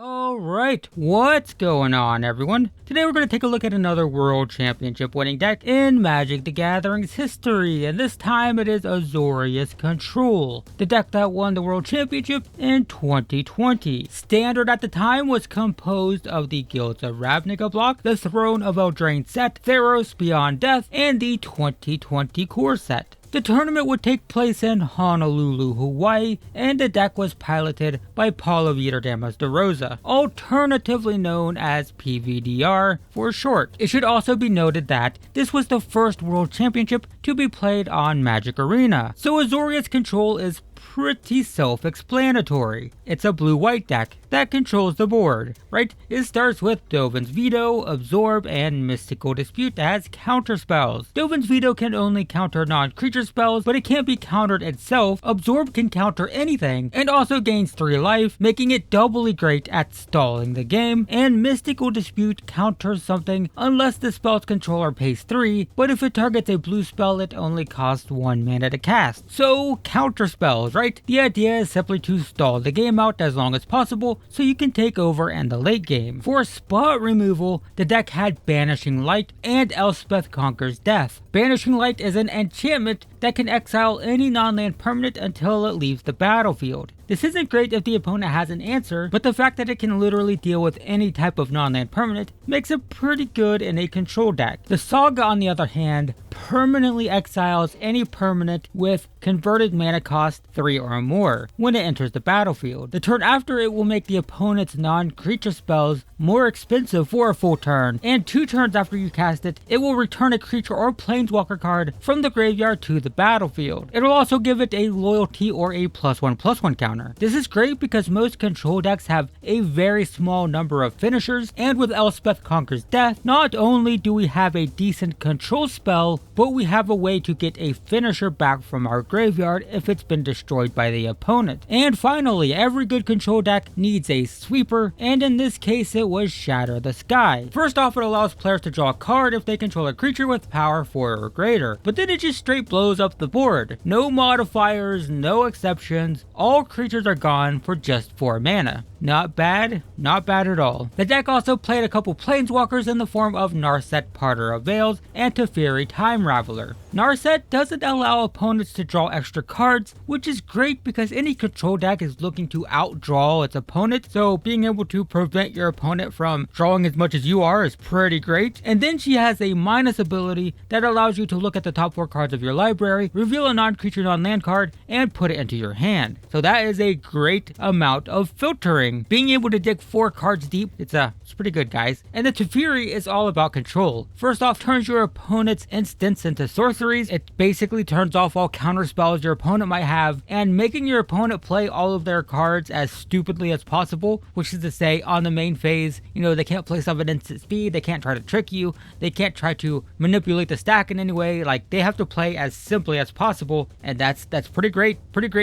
Alright, what's going on everyone? Today we're going to take a look at another World Championship winning deck in Magic the Gathering's history, and this time it is Azorius Control, the deck that won the World Championship in 2020. Standard at the time was composed of the Guilds of Ravnica block, the Throne of Eldraine set, Theros Beyond Death, and the 2020 core set. The tournament would take place in Honolulu, Hawaii, and the deck was piloted by Paulo, Vitor, Damos, Rosa, alternatively known as PVDR for short. It should also be noted that this was the first World Championship to be played on Magic Arena, so Azorius Control is pretty self-explanatory. It's a blue-white deck that controls the board, right? It starts with Dovin's Veto, Absorb, and Mystical Dispute as counterspells. Dovin's Veto can only counter non-creature spells, but it can't be countered itself. Absorb can counter anything, and also gains 3 life, making it doubly great at stalling the game, and Mystical Dispute counters something unless the spell's controller pays 3, but if it targets a blue spell, it only costs 1 mana to cast. So, counterspells, right? The idea is simply to stall the game out as long as possible so you can take over in the late game. For spot removal, the deck had Banishing Light and Elspeth Conquers Death. Banishing Light is an enchantment that can exile any non-land permanent until it leaves the battlefield. This isn't great if the opponent has an answer, but the fact that it can literally deal with any type of non-land permanent makes it pretty good in a control deck. The Saga, on the other hand, permanently exiles any permanent with converted mana cost 3 or more when it enters the battlefield. The turn after, it will make the opponent's non-creature spells more expensive for a full turn, and 2 turns after you cast it, it will return a creature or planeswalker card from the graveyard to the battlefield. It will also give it a loyalty or a +1/+1 counter. This is great because most control decks have a very small number of finishers, and with Elspeth Conquers Death, not only do we have a decent control spell, but we have a way to get a finisher back from our graveyard if it's been destroyed by the opponent. And finally, every good control deck needs a sweeper, and in this case it was Shatter the Sky. First off, it allows players to draw a card if they control a creature with power 4 or greater, but then it just straight blows up the board. No modifiers, no exceptions, all creatures are gone for just 4 mana. Not bad at all. The deck also played a couple planeswalkers in the form of Narset, Parter of Veils, and Teferi, Time Raveler. Narset doesn't allow opponents to draw extra cards, which is great because any control deck is looking to outdraw its opponent, so being able to prevent your opponent from drawing as much as you are is pretty great. And then she has a minus ability that allows you to look at the top 4 cards of your library, reveal a non-creature non-land card, and put it into your hand. So that is a great amount of filtering. Being able to dig 4 cards deep, it's pretty good, guys. And the Teferi is all about control. First off, turns your opponent's instants into sorceries. It basically turns off all counter spells your opponent might have, and making your opponent play all of their cards as stupidly as possible, which is to say, on the main phase, they can't play stuff at instant speed, they can't try to trick you, they can't try to manipulate the stack in any way, like they have to play as simply as possible, and that's pretty great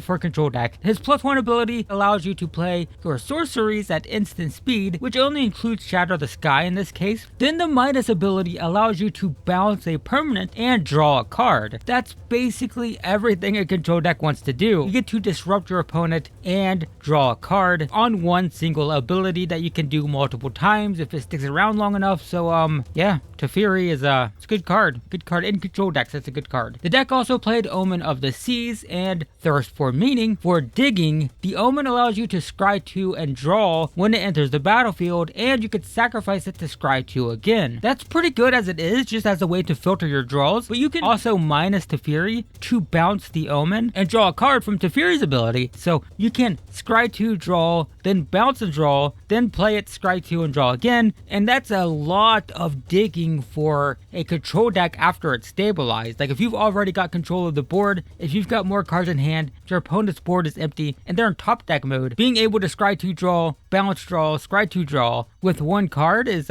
for a control deck. His +1 ability allows you to play your sorceries at instant speed, which only includes Shatter the Sky in this case. Then the minus ability allows you to bounce a permanent and draw a card. That's basically everything a control deck wants to do. You get to disrupt your opponent and draw a card on one single ability that you can do multiple times if it sticks around long enough. So yeah, Teferi is it's a good card. Good card in control decks. That's a good card. The deck also played Omen of the Seas and Thirst for Meaning. For digging, the Omen allows you to scry 2 and draw when it enters the battlefield, and you could sacrifice it to scry 2 again. That's pretty good as it is, just as a way to filter your draws, but you can also minus Teferi to bounce the Omen and draw a card from Teferi's ability. So you can scry 2, draw, then bounce and draw, then play it, scry 2 and draw again, and that's a lot of digging for a control deck after it's stabilized. Like if you've already got control of the board, if you've got more cards in hand, your opponent's board is empty, and they're in top deck mode, being able to scry 2 draw, bounce draw, scry 2 draw with 1 card is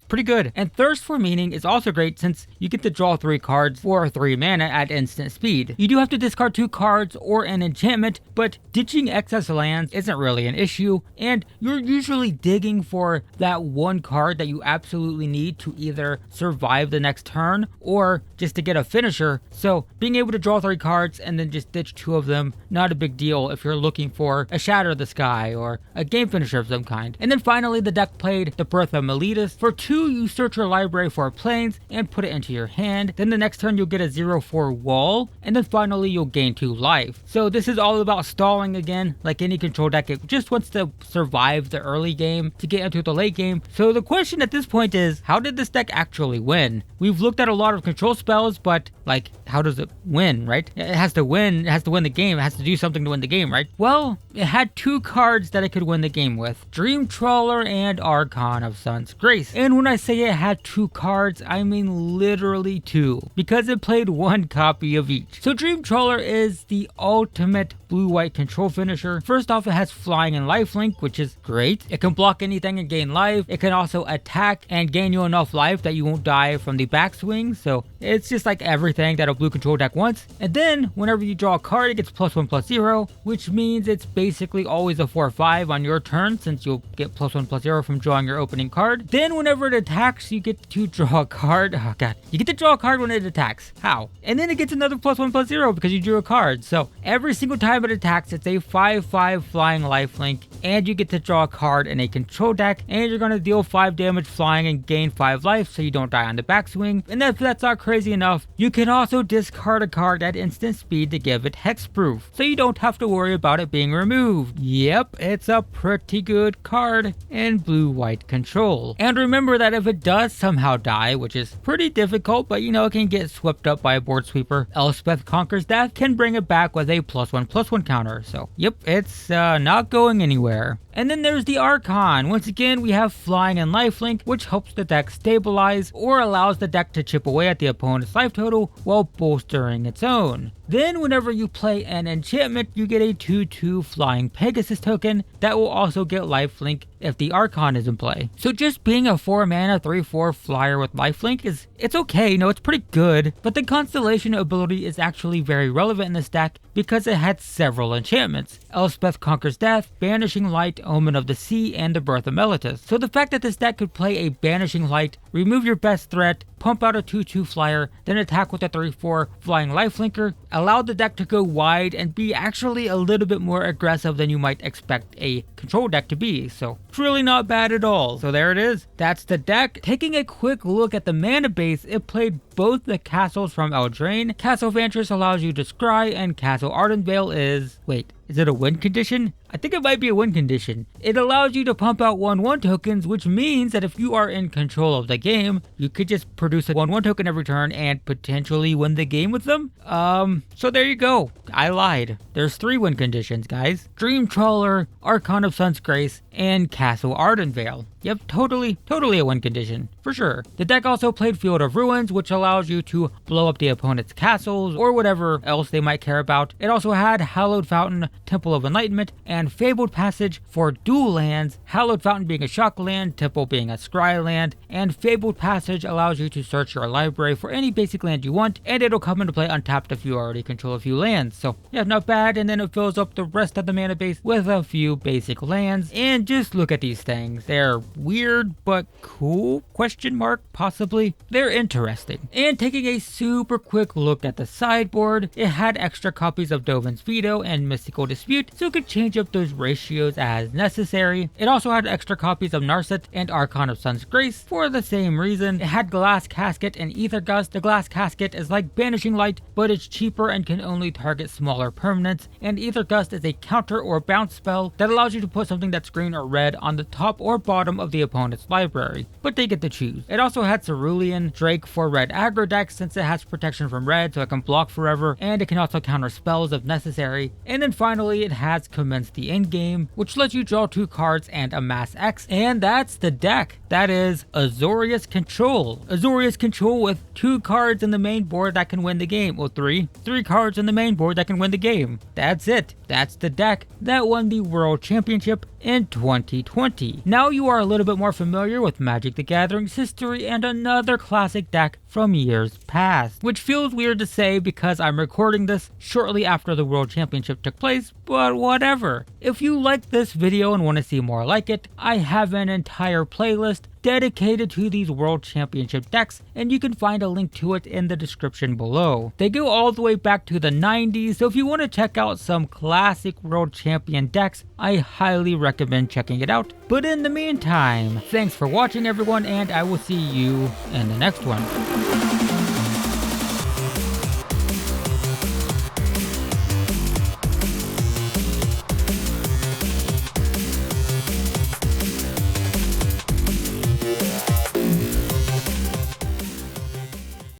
pretty good. And Thirst for Meaning is also great since you get to draw 3 cards for 3 mana at instant speed. You do have to discard 2 cards or an enchantment, but ditching excess lands isn't really an issue. and you're usually digging for that one card that you absolutely need to either survive the next turn or just to get a finisher. So being able to draw 3 cards and then just ditch 2 of them, not a big deal if you're looking for a Shatter the Sky or a game finisher of some kind. And then finally the deck played the Birth of Meletus. For 2, you search your library for planes and put it into your hand. Then the next turn you'll get a 0/4 wall, and then finally you'll gain 2 life. So this is all about stalling again. Like any control deck, it just wants to survive the early game to get into the late game. So the question at this point is, how did this deck actually win? We've looked at a lot of control spells, but like, how does it win, right? It has to win, it has to win the game, it has to do something to win the game, right? Well, it had 2 cards that it could win the game with, Dream Trawler and Archon of Sun's Grace. And when I say it had 2 cards, I mean literally 2, because it played 1 copy of each. So Dream Trawler is the ultimate blue-white control finisher. First off, it has flying and lifelink, which is great. It can block anything and gain life. It can also attack and gain you enough life that you won't die from the backswing. So it's just like everything that a blue control deck wants. And then whenever you draw a card, it gets +1/+0, which means it's basically always a 4/5 on your turn, since you'll get +1/+0 from drawing your opening card. Then whenever it attacks, you get to draw a card. Oh god, you get to draw a card when it attacks. How? And then it gets another +1/+0 because you drew a card. So every single time it attacks, it's a 5/5 flying lifelink, and you get to draw a card in a control deck, and you're going to deal 5 damage flying and gain 5 life so you don't die on the backswing. And if that's not crazy enough, you can also discard a card at instant speed to give it hexproof, so you don't have to worry about it being removed. Yep, it's a pretty good card in blue-white control. And remember that if it does somehow die, which is pretty difficult, but you know, it can get swept up by a board sweeper, Elspeth Conquers Death can bring it back with a +1/+1 counter. So yep, it's not going anywhere. And then there's the Archon. Once again, we have flying and lifelink, which helps the deck stabilize or allows the deck to chip away at the opponent's life total while bolstering its own. Then whenever you play an enchantment, you get a 2/2 flying Pegasus token that will also get lifelink if the Archon is in play. So just being a 4 mana 3/4 flyer with lifelink it's okay, no, it's pretty good, but the Constellation ability is actually very relevant in this deck because it had several enchantments: Elspeth Conquers Death, Banishing Light, Omen of the Sea, and the Birth of Meletus. So the fact that this deck could play a Banishing Light, remove your best threat, pump out a 2/2 flyer, then attack with a 3/4 flying lifelinker, allowed the deck to go wide and be actually a little bit more aggressive than you might expect a control deck to be. So it's really not bad at all. So there it is. That's the deck. Taking a quick look at the mana base, it played both the castles from Eldraine. Castle Vantress allows you to scry, and Castle Ardenvale is... wait, is it a win condition? I think it might be a win condition. It allows you to pump out 1/1 tokens, which means that if you are in control of the game, you could just produce a 1/1 token every turn and potentially win the game with them. So there you go. I lied. There's 3 win conditions, guys. Dream Trawler, Archon of Sun's Grace, and Castle Ardenvale. Yep, totally a win condition, for sure. The deck also played Field of Ruins, which allows you to blow up the opponent's castles or whatever else they might care about. It also had Hallowed Fountain, Temple of Enlightenment, and Fabled Passage for dual lands, Hallowed Fountain being a shock land, Temple being a scry land, and Fabled Passage allows you to search your library for any basic land you want, and it'll come into play untapped if you already control a few lands. So yeah, not bad. And then it fills up the rest of the mana base with a few basic lands. And just look at these things. They're weird but cool, question mark, possibly. They're interesting. And taking a super quick look at the sideboard, it had extra copies of Dovin's Veto and Mystical Dispute, so it could change up those ratios as necessary. It also had extra copies of Narset and Archon of Sun's Grace for the same reason. It had Glass Casket and Ether Gust. The Glass Casket is like Banishing Light, but it's cheaper and can only target smaller permanents, and Ether Gust is a counter or bounce spell that allows you to put something that's green or red on the top or bottom of the opponent's library, but they get to choose. It also had Cerulean Drake for red aggro decks, since it has protection from red so it can block forever, and it can also counter spells if necessary. And then finally it has Commence the Endgame, which lets you draw 2 cards and amass X, and that's the deck. That is Azorius Control. Azorius Control with 2 cards in the main board that can win the game. Well, 3 cards in the main board that can win the game. That's it. That's the deck that won the World Championship in 2020. Now you are little bit more familiar with Magic the Gathering's history and another classic deck from years past. Which feels weird to say because I'm recording this shortly after the World Championship took place, but whatever. If you like this video and want to see more like it, I have an entire playlist dedicated to these World Championship decks, and you can find a link to it in the description below. They go all the way back to the 90s, so if you want to check out some classic World Champion decks, I highly recommend checking it out. But in the meantime, thanks for watching everyone, and I will see you in the next one.